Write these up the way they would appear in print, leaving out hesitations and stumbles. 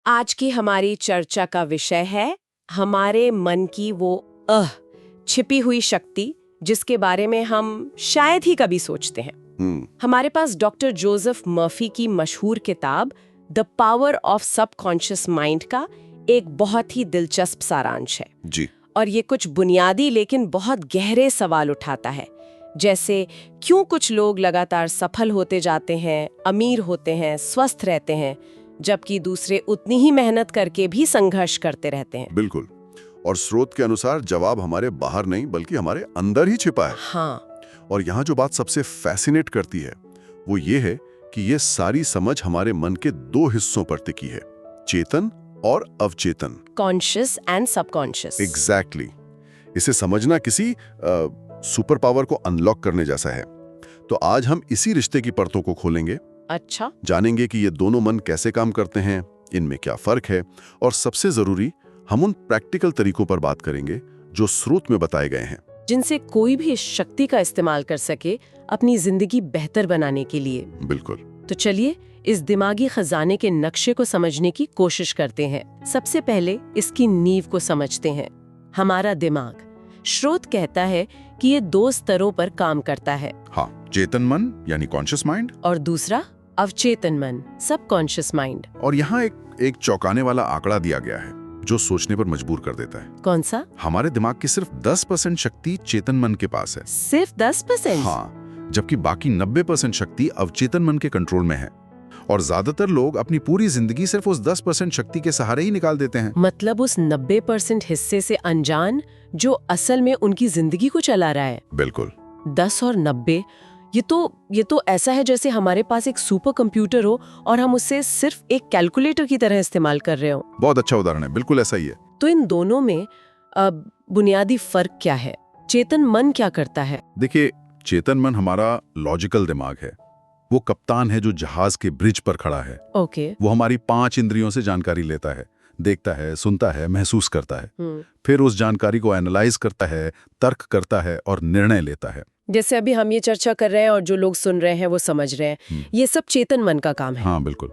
आज की हमारी चर्चा का विषय है हमारे मन की वो छिपी हुई शक्ति जिसके बारे में हम शायद ही कभी सोचते हैं। हमारे पास डॉक्टर जोसेफ मर्फी की मशहूर किताब the power of subconscious mind का एक बहुत ही दिलचस्प सारांश है जी। और ये कुछ बुनियादी लेकिन बहुत गहरे सवाल उठाता है, जैसे क्यों कुछ लोग लगातार सफल होते जाते हैं, अमीर होते हैं, स्वस्थ रहते हैं, जबकि दूसरे उतनी ही मेहनत करके भी संघर्ष करते रहते हैं। बिल्कुल। और स्रोत के अनुसार जवाब हमारे बाहर नहीं बल्कि हमारे अंदर ही छिपा है। हाँ। और यहाँ जो बात सबसे फैसिनेट करती है वो ये है कि ये सारी समझ हमारे मन के दो हिस्सों पर टिकी है, चेतन और अवचेतन। Conscious and subconscious. एग्जैक्टली। इसे समझना किसी सुपर पावर को अनलॉक करने जैसा है। तो आज हम इसी रिश्ते की परतों को खोलेंगे। अच्छा। जानेंगे कि ये दोनों मन कैसे काम करते हैं, इनमें क्या फर्क है, और सबसे जरूरी हम उन प्रैक्टिकल तरीकों पर बात करेंगे जो स्रोत में बताए गए हैं, जिनसे कोई भी इस शक्ति का इस्तेमाल कर सके अपनी जिंदगी बेहतर बनाने के लिए। बिल्कुल। तो चलिए इस दिमागी खजाने के नक्शे को समझने की कोशिश करते हैं। सबसे पहले इसकी नींव को समझते हैं। हमारा दिमाग, स्रोत कहता है कि ये दो स्तरों पर काम करता है। हाँ, चेतन मन यानी कॉन्शियस माइंड, और दूसरा अवचेतन मन, सबकॉन्शियस माइंड। और यहाँ एक चौंकाने वाला आंकड़ा दिया गया है जो सोचने पर मजबूर कर देता है। कौन सा? हमारे दिमाग की सिर्फ 10% शक्ति चेतन मन के पास है। सिर्फ 10%? हाँ, जबकि बाकी 90% शक्ति अवचेतन मन के कंट्रोल में है। और ज्यादातर लोग अपनी पूरी जिंदगी सिर्फ उस 10% शक्ति के सहारे ही निकाल देते हैं। मतलब उस 90% हिस्से से अनजान जो असल में उनकी जिंदगी को चला रहा है। बिल्कुल। 10 और 90, ये तो ऐसा है जैसे हमारे पास एक सुपर कंप्यूटर हो और हम उसे सिर्फ एक कैलकुलेटर की तरह इस्तेमाल कर रहे हो। बहुत अच्छा उदाहरण है, बिल्कुल ऐसा ही है। तो इन दोनों में बुनियादी फर्क क्या है? चेतन मन क्या करता है? देखिए, चेतन मन हमारा लॉजिकल दिमाग है। वो कप्तान है जो जहाज के ब्रिज पर खड़ा है। ओके। वो हमारी 5 इंद्रियों से जानकारी लेता है, देखता है, सुनता है, महसूस करता है। फिर उस जानकारी को एनालाइज करता है, तर्क करता है और निर्णय लेता है। जैसे अभी हम ये चर्चा कर रहे हैं और जो लोग सुन रहे हैं वो समझ रहे हैं, ये सब चेतन मन का काम है। हाँ बिल्कुल,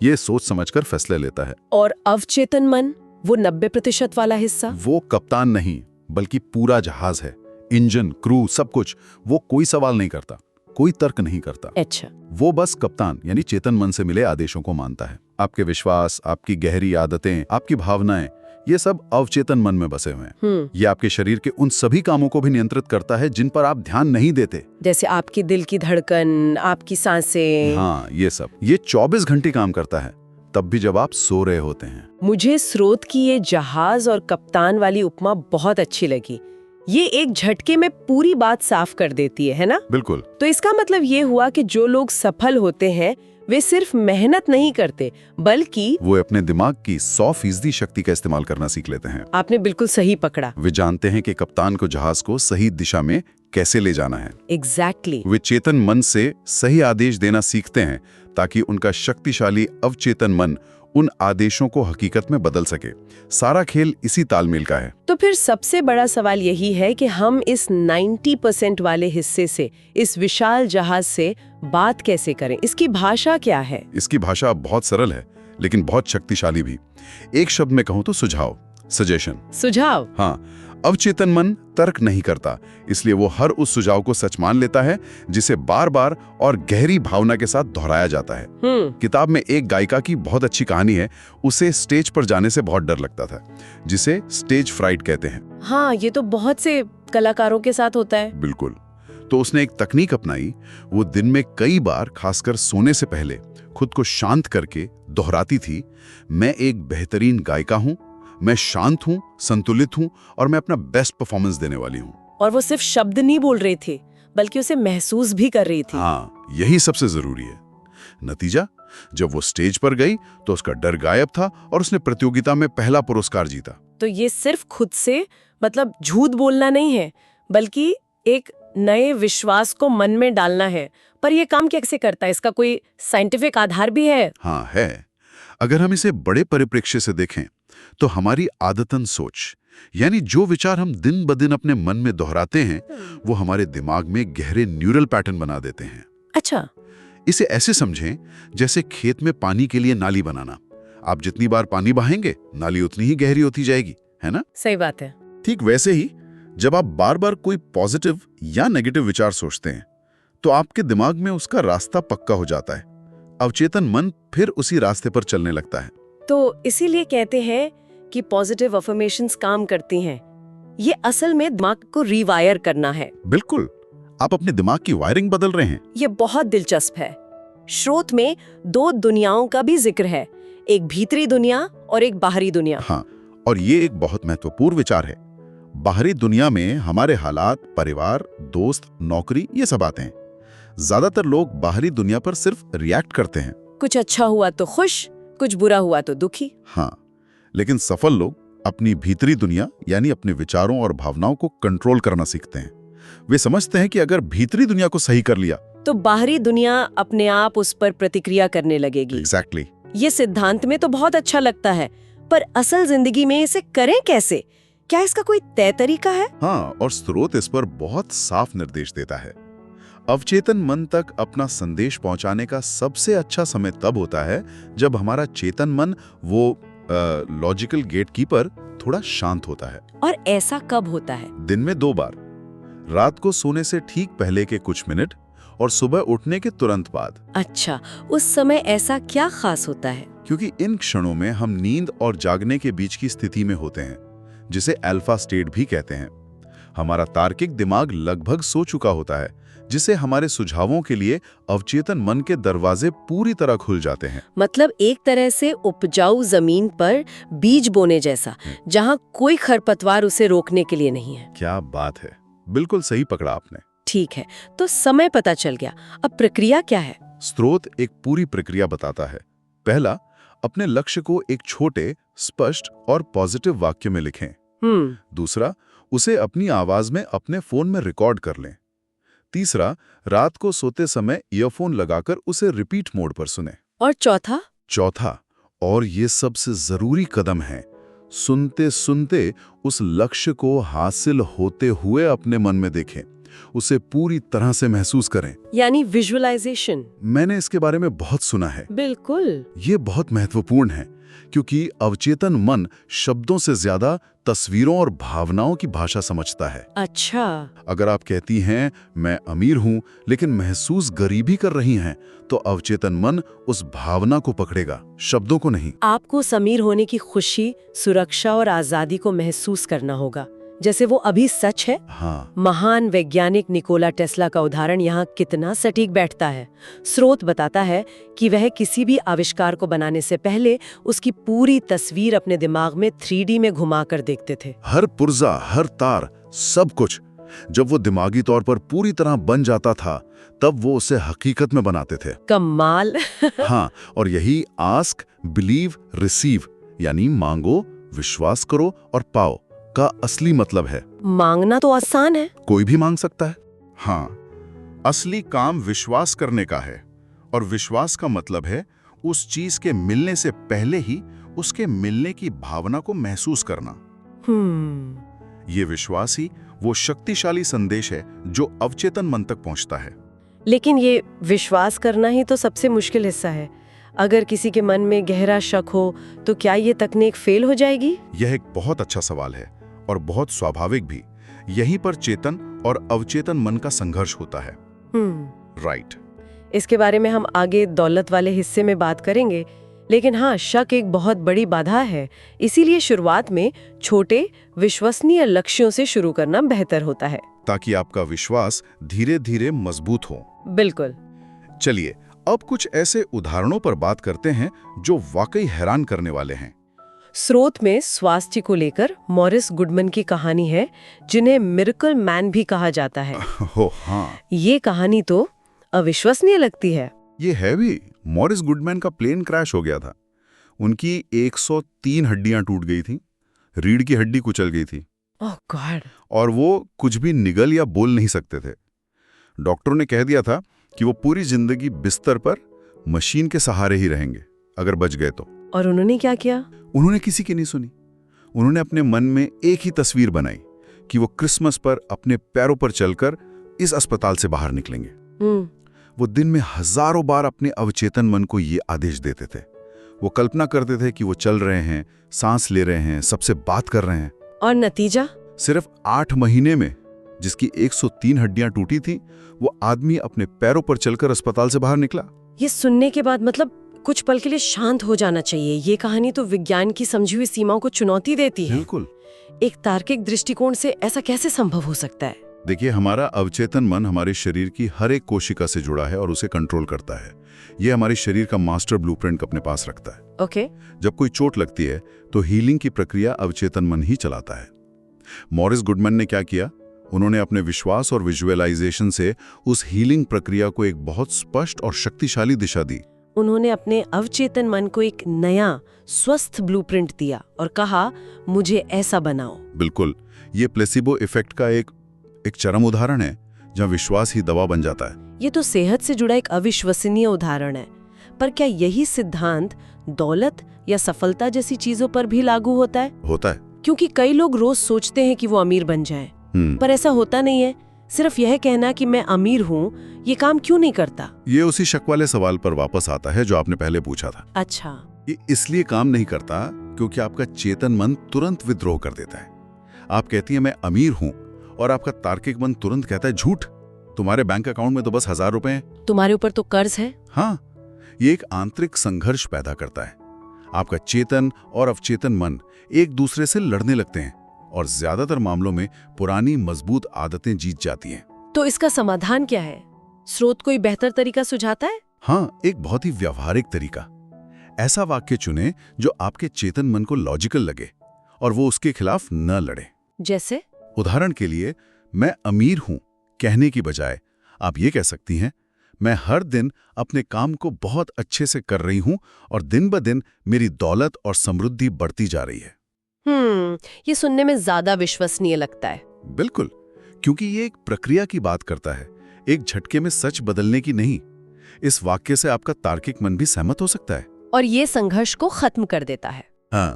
ये सोच समझकर फैसले लेता है। और अवचेतन मन, वो 90% वाला हिस्सा? वो कप्तान नहीं बल्कि पूरा जहाज है, इंजन, क्रू, सब कुछ। वो कोई सवाल नहीं करता, कोई तर्क नहीं करता। अच्छा। वो बस कप्तान यानी चेतन मन से मिले आदेशों को मानता है। आपके विश्वास, आपकी गहरी आदतें, आपकी भावनाएं, ये सब अवचेतन मन में बसे हुए हैं। ये आपके शरीर के उन सभी कामों को भी नियंत्रित करता है जिन पर आप ध्यान नहीं देते, जैसे आपकी दिल की धड़कन, आपकी सांसें। हाँ, ये सब। ये 24 घंटे काम करता है, तब भी जब आप सो रहे होते हैं। मुझे स्रोत की ये जहाज और कप्तान वाली उपमा बहुत अच्छी लगी। ये एक झटके में पूरी बात साफ कर देती है ना? बिल्कुल। तो इसका मतलब ये हुआ कि जो लोग सफल होते हैं वे सिर्फ मेहनत नहीं करते बल्कि वो अपने दिमाग की 100% शक्ति का इस्तेमाल करना सीख लेते हैं। आपने बिल्कुल सही पकड़ा। वे जानते हैं कि कप्तान को जहाज को सही दिशा में कैसे ले जाना है। एग्जैक्टली। वे चेतन मन से सही आदेश देना सीखते हैं ताकि उनका शक्तिशाली अवचेतन मन उन आदेशों को हकीकत में बदल सके। सारा खेल इसी तालमेल का है। तो फिर सबसे बड़ा सवाल यही है कि हम इस 90% वाले हिस्से से, इस विशाल जहाज से बात कैसे करें? इसकी भाषा क्या है? इसकी भाषा बहुत सरल है लेकिन बहुत शक्तिशाली भी। एक शब्द में कहूं तो सुझाव, सजेशन। सुझाव? हाँ, अवचेतन मन तर्क नहीं करता, इसलिए वो हर उस सुझाव को सच मान लेता है जिसे बार बार और गहरी भावना के साथ दोहराया जाता है। किताब में एक गायिका की बहुत अच्छी कहानी है। उसे स्टेज पर जाने से बहुत डर लगता था, जिसे स्टेज फ्राइट कहते हैं। हाँ, ये तो बहुत से कलाकारों के साथ होता है। बिल्कुल। तो उसने एक तकनीक अपनाई। वो दिन में कई बार, खासकर सोने से पहले, खुद को शांत करके दोहराती थी, मैं एक बेहतरीन गायिका हूँ, मैं शांत हूँ, संतुलित हूँ और मैं अपना बेस्ट परफॉर्मेंस देने वाली हूँ। और वो सिर्फ शब्द नहीं बोल रही थी बल्कि उसे महसूस भी कर रही थी। हाँ, यही सबसे जरूरी है। नतीजा, जब वो स्टेज पर गई तो उसका डर गायब था और उसने प्रतियोगिता में पहला पुरस्कार जीता। तो ये सिर्फ खुद से मतलब झूठ बोलना नहीं है बल्कि एक नए विश्वास को मन में डालना है। पर ये काम कैसे करता है? इसका कोई साइंटिफिक आधार भी है? हाँ है। अगर हम इसे बड़े परिप्रेक्ष्य से देखें तो हमारी आदतन सोच, यानी जो विचार हम दिन ब दिन अपने मन में दोहराते हैं, वो हमारे दिमाग में गहरे न्यूरल पैटर्न बना देते हैं। अच्छा। इसे ऐसे समझें जैसे खेत में पानी के लिए नाली बनाना। आप जितनी बार पानी बहाएंगे नाली उतनी ही गहरी होती जाएगी, है ना? सही बात है। ठीक वैसे ही जब आप बार बार कोई पॉजिटिव या नेगेटिव विचार सोचते हैं तो आपके दिमाग में उसका रास्ता पक्का हो जाता है। अवचेतन मन फिर उसी रास्ते पर चलने लगता है। तो इसीलिए कहते हैं कि पॉजिटिव अफर्मेशंस काम करती हैं। ये असल में दिमाग को रीवायर करना है। बिल्कुल, आप अपने दिमाग की वायरिंग बदल रहे हैं। ये बहुत दिलचस्प है। स्रोत में 2 दुनियाओं का भी जिक्र है, एक भीतरी दुनिया और एक बाहरी दुनिया। हाँ, और ये एक बहुत महत्वपूर्ण विचार है। बाहरी दुनिया में हमारे हालात, परिवार, दोस्त, नौकरी, ये सब आते हैं। ज्यादातर लोग बाहरी दुनिया पर सिर्फ रिएक्ट करते हैं। कुछ अच्छा हुआ तो खुश, कुछ बुरा हुआ तो दुखी। हाँ, लेकिन सफल लोग अपनी भीतरी दुनिया यानी अपने विचारों और भावनाओं को कंट्रोल करना सीखते हैं। वे समझते हैं कि अगर भीतरी दुनिया को सही कर लिया तो बाहरी दुनिया अपने आप उस पर प्रतिक्रिया करने लगेगी। एग्जैक्टली। ये सिद्धांत में तो बहुत अच्छा लगता है, पर असल जिंदगी में इसे करें कैसे? क्या इसका कोई तय तरीका है? हाँ, और स्रोत इस पर बहुत साफ निर्देश देता है। अवचेतन मन तक अपना संदेश पहुंचाने का सबसे अच्छा समय तब होता है जब हमारा चेतन मन, वो लॉजिकल गेटकीपर, थोड़ा शांत होता है। और ऐसा कब होता है? दिन में 2 बार, रात को सोने से ठीक पहले के कुछ मिनट और सुबह उठने के तुरंत बाद। अच्छा, उस समय ऐसा क्या खास होता है? क्योंकि इन क्षणों में हम नींद और जागने के बीच की स्थिति में होते हैं, जिसे अल्फा स्टेट भी कहते हैं। हमारा तार्किक दिमाग लगभग सो चुका होता है, जिससे हमारे सुझावों के लिए अवचेतन मन के दरवाजे पूरी तरह खुल जाते हैं। मतलब एक तरह से उपजाऊ जमीन पर बीज बोने जैसा, जहाँ कोई खरपतवार उसे रोकने के लिए नहीं है। क्या बात है, बिल्कुल सही पकड़ा आपने। ठीक है, तो समय पता चल गया, अब प्रक्रिया क्या है? स्रोत एक पूरी प्रक्रिया बताता है। पहला, अपने लक्ष्य को एक छोटे, स्पष्ट और पॉजिटिव वाक्य में लिखें। दूसरा, उसे अपनी आवाज में अपने फोन में रिकॉर्ड कर लें। तीसरा, रात को सोते समय ईयरफोन लगाकर उसे रिपीट मोड पर सुने। और चौथा, और ये सबसे जरूरी कदम है, सुनते सुनते उस लक्ष्य को हासिल होते हुए अपने मन में देखें, उसे पूरी तरह से महसूस करें, यानी विजुअलाइजेशन। मैंने इसके बारे में बहुत सुना है। बिल्कुल, ये बहुत महत्वपूर्ण है, क्योंकि अवचेतन मन शब्दों से ज्यादा तस्वीरों और भावनाओं की भाषा समझता है। अच्छा, अगर आप कहती हैं मैं अमीर हूं लेकिन महसूस गरीबी कर रही हैं, तो अवचेतन मन उस भावना को पकड़ेगा, शब्दों को नहीं। आपको अमीर होने की खुशी, सुरक्षा और आजादी को महसूस करना होगा, जैसे वो अभी सच है। हाँ। महान वैज्ञानिक निकोला टेस्ला का उदाहरण यहाँ कितना सटीक बैठता है। स्रोत बताता है कि वह किसी भी आविष्कार को बनाने से पहले उसकी पूरी तस्वीर अपने दिमाग में 3D में घुमा कर देखते थे। हर पुर्जा, हर तार, सब कुछ। जब वो दिमागी तौर पर पूरी तरह बन जाता था, तब वो उसे हकीकत में बनाते थे। कमाल। हाँ, और यही आस्क, बिलीव, रिसीव यानी मांगो, विश्वास करो और पाओ का असली मतलब है। मांगना तो आसान है, कोई भी मांग सकता है। हाँ, असली काम विश्वास करने का है, और विश्वास का मतलब है उस चीज के मिलने से पहले ही उसके मिलने की भावना को महसूस करना। ये विश्वास ही वो शक्तिशाली संदेश है जो अवचेतन मन तक पहुंचता है। लेकिन ये विश्वास करना ही तो सबसे मुश्किल हिस्सा है। अगर किसी के मन में गहरा शक हो तो क्या ये तकनीक फेल हो जाएगी? यह एक बहुत अच्छा सवाल है और बहुत स्वाभाविक भी। यहीं पर चेतन और अवचेतन मन का संघर्ष होता है। राइट। इसके बारे में हम आगे दौलत वाले हिस्से में बात करेंगे, लेकिन हाँ, शक एक बहुत बड़ी बाधा है। इसीलिए शुरुआत में छोटे, विश्वसनीय लक्ष्यों से शुरू करना बेहतर होता है, ताकि आपका विश्वास धीरे धीरे मजबूत हो। बिल्कुल। चलिए अब कुछ ऐसे उदाहरणों पर बात करते हैं जो वाकई हैरान करने वाले हैं। स्रोत में स्वास्थ्य को लेकर मॉरिस गुडमन की कहानी है, जिन्हें मिरेकल मैन भी कहा जाता है। हाँ। ये कहानी तो अविश्वसनीय लगती है। ये है भी। मॉरिस गुडमैन का प्लेन क्रैश हो गया था। उनकी 103 हड्डियां टूट गई थी, रीढ़ की हड्डी कुचल गई थी। ओह गॉड। और वो कुछ भी निगल या बोल नहीं सकते थे। डॉक्टरों ने कह दिया था कि वो पूरी जिंदगी बिस्तर पर मशीन के सहारे ही रहेंगे अगर बच गए तो। और उन्होंने क्या किया? उन्होंने किसी की नहीं सुनी। उन्होंने अपने मन में एक ही तस्वीर बनाई कि वो क्रिसमस पर अपने पैरों पर चलकर इस अस्पताल से बाहर निकलेंगे। वो दिन में हजारों बार अपने अवचेतन मन को ये आदेश देते थे, वो कल्पना करते थे कि वो चल रहे हैं, सांस ले रहे हैं, सबसे बात कर रहे हैं। और नतीजा? सिर्फ 8 महीने में जिसकी 103 हड्डियां टूटी थी, वो आदमी अपने पैरों पर चलकर अस्पताल से बाहर निकला। ये सुनने के बाद मतलब कुछ पल के लिए शांत हो जाना चाहिए। ये कहानी तो विज्ञान की समझी हुई सीमाओं को चुनौती देती है। बिल्कुल। एक तार्किक दृष्टिकोण से ऐसा कैसे संभव हो सकता है? देखिए, हमारा अवचेतन मन हमारे शरीर की हर एक कोशिका से जुड़ा है और उसे कंट्रोल करता है। ये हमारे शरीर का मास्टर ब्लूप्रिंट अपने पास रखता है। ओके। जब कोई चोट लगती है तो हीलिंग की प्रक्रिया अवचेतन मन ही चलाता है। मॉरिस गुडमैन ने क्या किया? उन्होंने अपने विश्वास और विजुअलाइजेशन से उस हीलिंग प्रक्रिया को एक बहुत स्पष्ट और शक्तिशाली दिशा दी। उन्होंने अपने अवचेतन मन को एक नया स्वस्थ ब्लूप्रिंट दिया और कहा, मुझे ऐसा बनाओ। बिल्कुल। ये प्लेसिबो इफेक्ट का एक चरम उदाहरण है, जहां विश्वास ही दवा बन जाता है। ये तो सेहत से जुड़ा एक अविश्वसनीय उदाहरण है। पर क्या यही सिद्धांत दौलत या सफलता जैसी चीजों पर भी लागू होता है? होता है। क्योंकि कई लोग रोज सोचते हैं कि वो अमीर बन जाएं, पर ऐसा होता नहीं है। सिर्फ यह कहना कि मैं अमीर हूँ, ये काम क्यों नहीं करता? ये उसी शक वाले सवाल पर वापस आता है जो आपने पहले पूछा था। अच्छा। ये इसलिए काम नहीं करता क्योंकि आपका चेतन मन तुरंत विद्रोह कर देता है। आप कहती हैं मैं अमीर हूँ, और आपका तार्किक मन तुरंत कहता है झूठ, तुम्हारे बैंक अकाउंट में तो बस 1000 रुपए हैं, तुम्हारे ऊपर तो कर्ज है। हाँ, ये एक आंतरिक संघर्ष पैदा करता है। आपका चेतन और अवचेतन मन एक दूसरे से लड़ने लगते हैं और ज्यादातर मामलों में पुरानी मजबूत आदतें जीत जाती हैं। तो इसका समाधान क्या है? स्रोत कोई बेहतर तरीका सुझाता है? हाँ, एक बहुत ही व्यावहारिक तरीका। ऐसा वाक्य चुने जो आपके चेतन मन को लॉजिकल लगे और वो उसके खिलाफ न लड़े। जैसे? उदाहरण के लिए, मैं अमीर हूं कहने की बजाय आप ये कह सकती हैं, मैं हर दिन अपने काम को बहुत अच्छे से कर रही हूं और दिन ब दिन मेरी दौलत और समृद्धि बढ़ती जा रही है। ये सुनने में ज्यादा विश्वसनीय लगता है। बिल्कुल, क्योंकि ये एक प्रक्रिया की बात करता है, एक झटके में सच बदलने की नहीं। इस वाक्य से आपका तार्किक मन भी सहमत हो सकता है और ये संघर्ष को खत्म कर देता है। हाँ,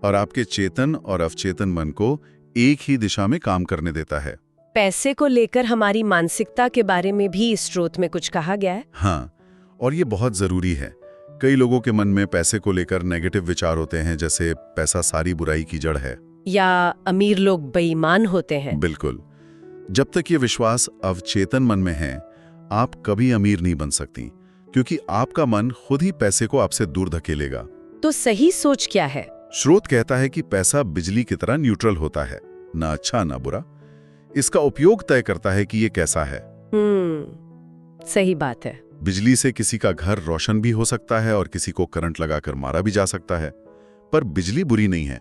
और आपके चेतन और अवचेतन मन को एक ही दिशा में काम करने देता है। पैसे को लेकर हमारी मानसिकता के बारे में भी इस स्रोत में कुछ कहा गया है? हाँ, और ये बहुत जरूरी है। कई लोगों के मन में पैसे को लेकर नेगेटिव विचार होते हैं, जैसे पैसा सारी बुराई की जड़ है, या अमीर लोग बेईमान होते हैं। बिल्कुल। जब तक ये विश्वास अवचेतन मन में है, आप कभी अमीर नहीं बन सकती, क्योंकि आपका मन खुद ही पैसे को आपसे दूर धकेलेगा। तो सही सोच क्या है? स्रोत कहता है कि पैसा बिजली की तरह न्यूट्रल होता है, ना अच्छा ना बुरा। इसका उपयोग तय करता है कि ये कैसा है। सही बात है। बिजली से किसी का घर रोशन भी हो सकता है और किसी को करंट लगाकर मारा भी जा सकता है, पर बिजली बुरी नहीं है।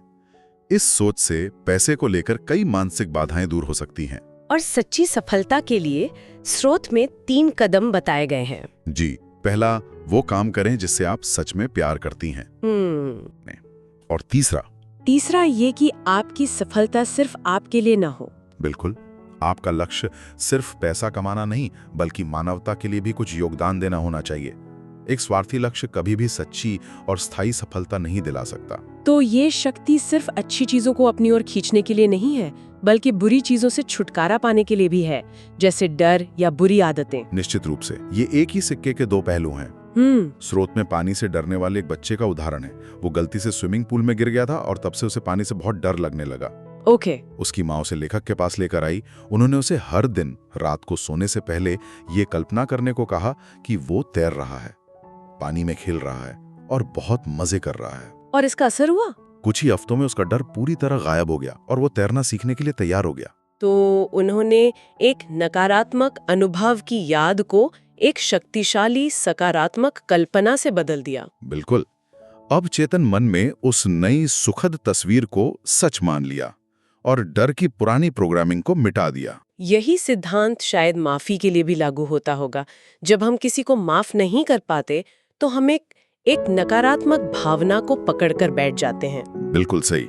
इस सोच से पैसे को लेकर कई मानसिक बाधाएं दूर हो सकती हैं। और सच्ची सफलता के लिए स्रोत में 3 कदम बताए गए हैं। जी, पहला, वो काम करें जिससे आप सच में प्यार करती हैं। और तीसरा ये कि आपकी सफलता सिर्फ आपके लिए ना हो। बिल्कुल, आपका लक्ष्य सिर्फ पैसा कमाना नहीं, बल्कि मानवता के लिए भी कुछ योगदान देना होना चाहिए। एक स्वार्थी लक्ष्य कभी भी सच्ची और स्थायी सफलता नहीं दिला सकता। तो ये शक्ति सिर्फ अच्छी चीजों को अपनी ओर खींचने के लिए नहीं है, बल्कि बुरी चीजों से छुटकारा पाने के लिए भी है, जैसे डर या बुरी आदतें। निश्चित रूप से, ये एक ही सिक्के के 2 पहलू हैं। स्रोत में पानी से डरने वाले एक बच्चे का उदाहरण है। वो गलती से स्विमिंग पूल में गिर गया था और तब से उसे पानी से बहुत डर लगने लगा। उसकी माँ उसे लेखक के पास लेकर आई। उन्होंने उसे हर दिन रात को सोने से पहले ये कल्पना करने को कहा कि वो तैर रहा है, पानी में खेल रहा है और बहुत मजे कर रहा है। और इसका असर हुआ? कुछ ही हफ्तों में उसका डर पूरी तरह गायब हो गया और वो तैरना सीखने के लिए तैयार हो गया। तो उन्होंने एक नकारात्मक अनुभव की याद को एक शक्तिशाली सकारात्मक कल्पना से बदल दिया। बिल्कुल। अब चेतन मन में उस नई सुखद तस्वीर को सच मान लिया और डर की पुरानी प्रोग्रामिंग को मिटा दिया। यही सिद्धांत शायद माफी के लिए भी लागू होता होगा। जब हम किसी को माफ नहीं कर पाते तो हम एक नकारात्मक भावना को पकड़कर बैठ जाते हैं। बिल्कुल सही।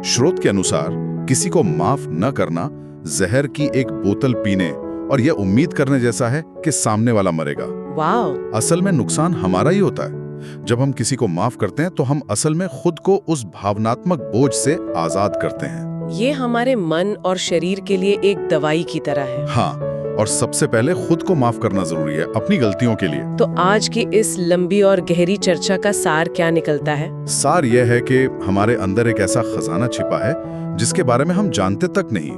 स्रोत के अनुसार किसी को माफ न करना जहर की एक बोतल पीने और यह उम्मीद करने जैसा है कि सामने वाला मरेगा। वाह! असल में नुकसान हमारा ही होता है। जब हम किसी को माफ करते हैं तो हम असल में खुद को उस भावनात्मक बोझ से आजाद करते हैं। ये हमारे मन और शरीर के लिए एक दवाई की तरह है। हाँ, और सबसे पहले खुद को माफ करना जरूरी है अपनी गलतियों के लिए। तो आज की इस लंबी और गहरी चर्चा का सार क्या निकलता है? सार यह है कि हमारे अंदर एक ऐसा खजाना छिपा है जिसके बारे में हम जानते तक नहीं,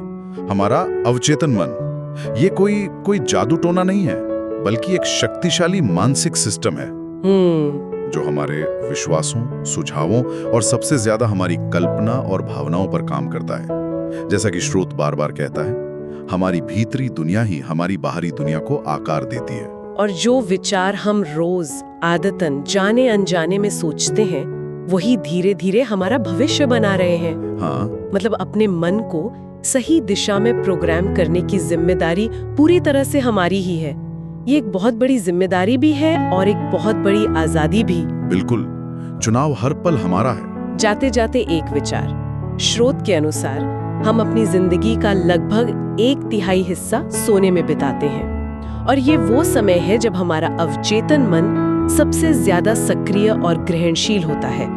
हमारा अवचेतन मन। ये कोई जादू टोना नहीं है, बल्कि एक शक्तिशाली मानसिक सिस्टम है जो हमारे विश्वासों, सुझावों और सबसे ज्यादा हमारी कल्पना और भावनाओं पर काम करता है। जैसा कि स्रोत बार बार कहता है, हमारी भीतरी दुनिया ही हमारी बाहरी दुनिया को आकार देती है। और जो विचार हम रोज आदतन जाने अनजाने में सोचते हैं, वही धीरे धीरे हमारा भविष्य बना रहे हैं। हाँ, मतलब अपने मन को सही दिशा में प्रोग्राम करने की जिम्मेदारी पूरी तरह से हमारी ही है। ये एक बहुत बड़ी जिम्मेदारी भी है और एक बहुत बड़ी आजादी भी। बिल्कुल, चुनाव हर पल हमारा है। जाते जाते एक विचार, स्रोत के अनुसार हम अपनी जिंदगी का लगभग 1/3 हिस्सा सोने में बिताते हैं, और ये वो समय है जब हमारा अवचेतन मन सबसे ज्यादा सक्रिय और ग्रहणशील होता है।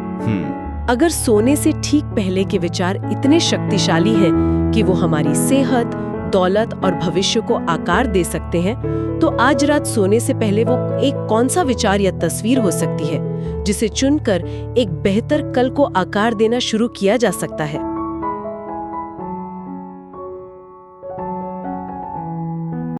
अगर सोने से ठीक पहले के विचार इतने शक्तिशाली हैं कि वो हमारी सेहत, दौलत और भविष्य को आकार दे सकते हैं, तो आज रात सोने से पहले वो एक कौन सा विचार या तस्वीर हो सकती है जिसे चुनकर एक बेहतर कल को आकार देना शुरू किया जा सकता है।